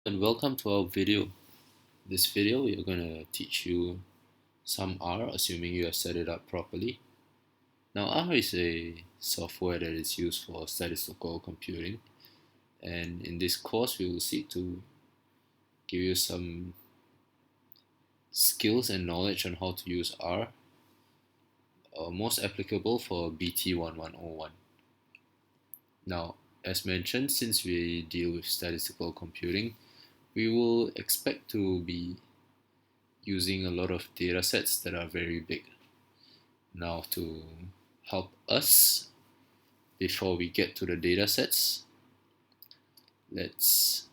And welcome to our video. This video we are going to teach you some R, assuming you have set it up properly. Now R is a software that is used for statistical computing, and in this course we will seek to give you some skills and knowledge on how to use R, most applicable for BT 1101. Now, as mentioned, since we deal with statistical computing, we will expect to be using a lot of data sets that are very big. Now, to help us before we get to the data sets, let's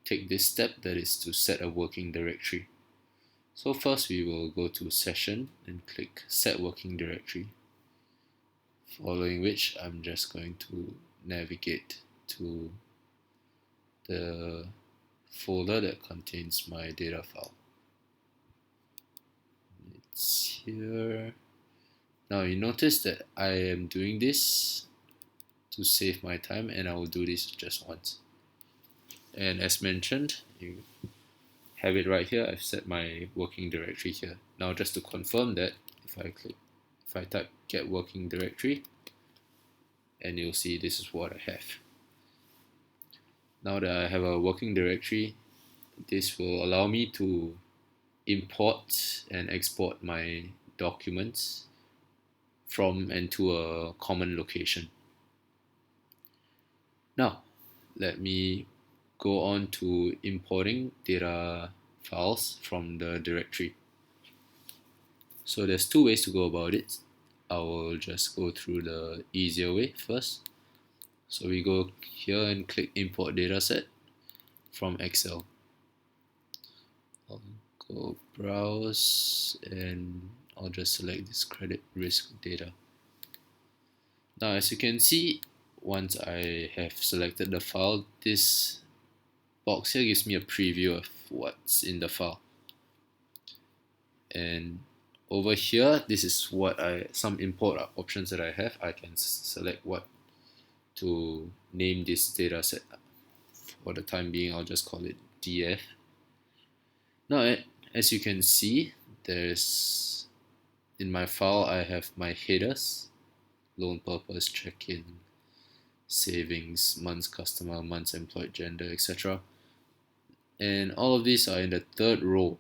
take this step, that is to set a working directory. So first we will go to session and click set working directory, following which I'm just going to navigate to the folder that contains my data file. It's here. Now you notice that I am doing this to save my time, and I will do this just once. And as mentioned, you have it right here. I've set my working directory here. Now just to confirm that, if I type get working directory, and you'll see this is what I have. Now that I have a working directory, this will allow me to import and export my documents from and to a common location. Now, let me go on to importing data files from the directory. So there's two ways to go about it. I will just go through the easier way first. So we go here and click import dataset from Excel. I'll go browse and I'll just select this credit risk data. Now as you can see, once I have selected the file, this box here gives me a preview of what's in the file. And over here, this is what some import options that I have. I can select what to name this data set. For the time being, I'll just call it DF. Now, as you can see, there's in my file I have my headers: loan purpose, check-in, savings, months customer, months employed, gender, etc. And all of these are in the third row.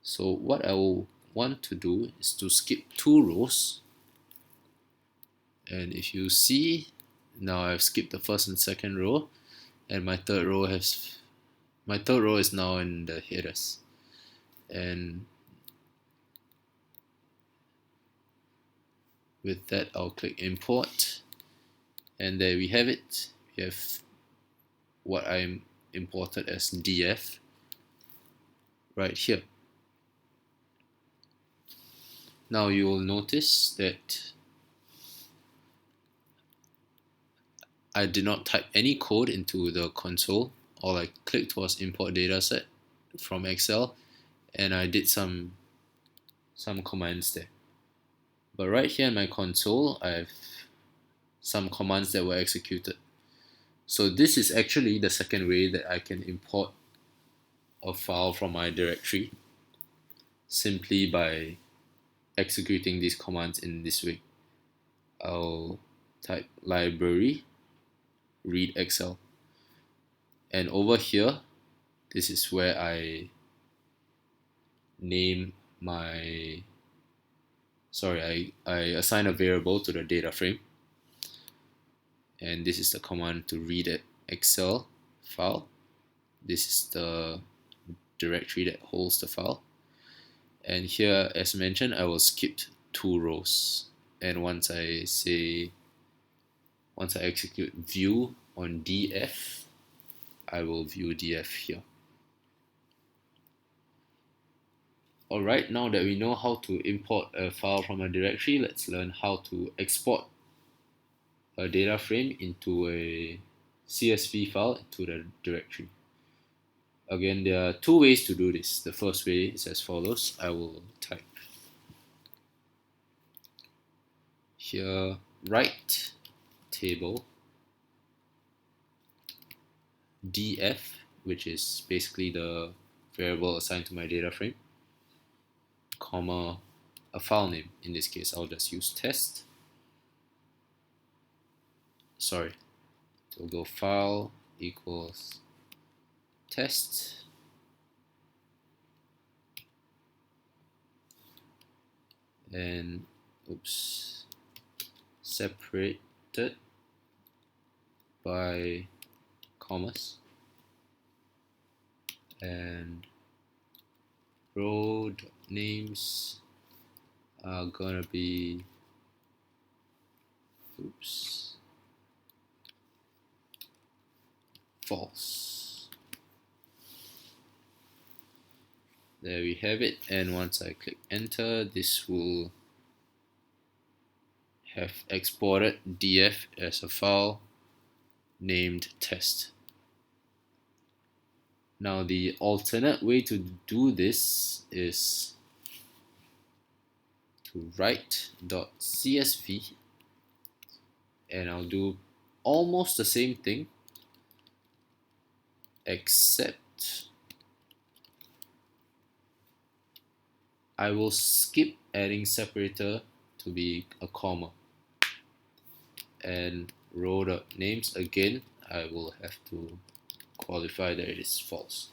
So what I will want to do is to skip 2 rows. And if you see, now I've skipped the first and second row, and my third row is now in the headers. And with that, I'll click import, and there we have it. We have what I'm imported as DF right here. Now you will notice that I did not type any code into the console. All I clicked was import dataset from Excel, and I did some commands there. But right here in my console, I have some commands that were executed. So this is actually the second way that I can import a file from my directory, simply by executing these commands in this way. I'll type library read Excel, and over here, this is where I name my I assign a variable to the data frame, and this is the command to read an Excel file. This is the directory that holds the file, and here, as mentioned, I will skip 2 rows, and once I execute view on DF, I will view DF here. Alright, now that we know how to import a file from a directory, let's learn how to export a data frame into a CSV file into the directory. Again, there are 2 ways to do this. The first way is as follows. I will type here write table df, which is basically the variable assigned to my data frame, comma a file name. In this case, I'll just use test. Sorry, so we'll go file equals test, and oops, separated by commas, and row names are gonna be false. There we have it, and once I click enter, this will have exported df as a file named test. Now the alternate way to do this is to write.csv, and I'll do almost the same thing, except I will skip adding separator to be a comma, and row.names again, I will have to qualify that it is false.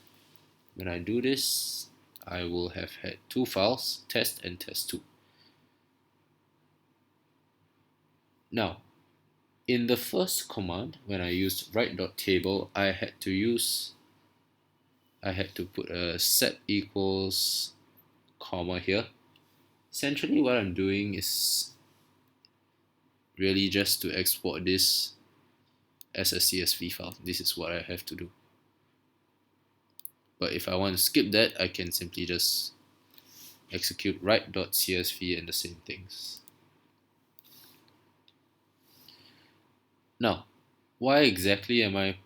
When I do this, I will have had two files, test and test2. Now, in the first command, when I used write.table, I had to put a set equals comma here. Essentially what I'm doing is really just to export this as a CSV file. This is what I have to do. But if I want to skip that, I can simply just execute write.csv and the same things. Now, why exactly am I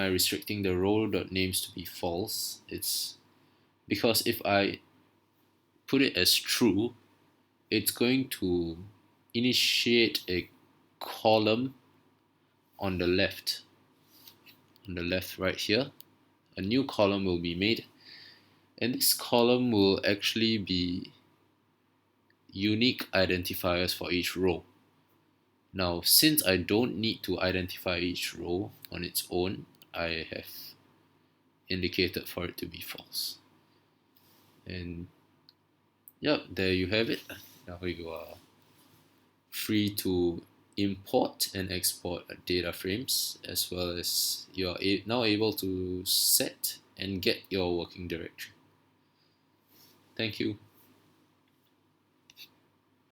restricting the row.names to be false? It's because if I put it as true, it's going to initiate a column on the left right here. A new column will be made, and this column will actually be unique identifiers for each row. Now, since I don't need to identify each row on its own, I have indicated for it to be false. And yep, there you have it. Now you are free to import and export data frames, as well as you are now able to set and get your working directory. Thank you.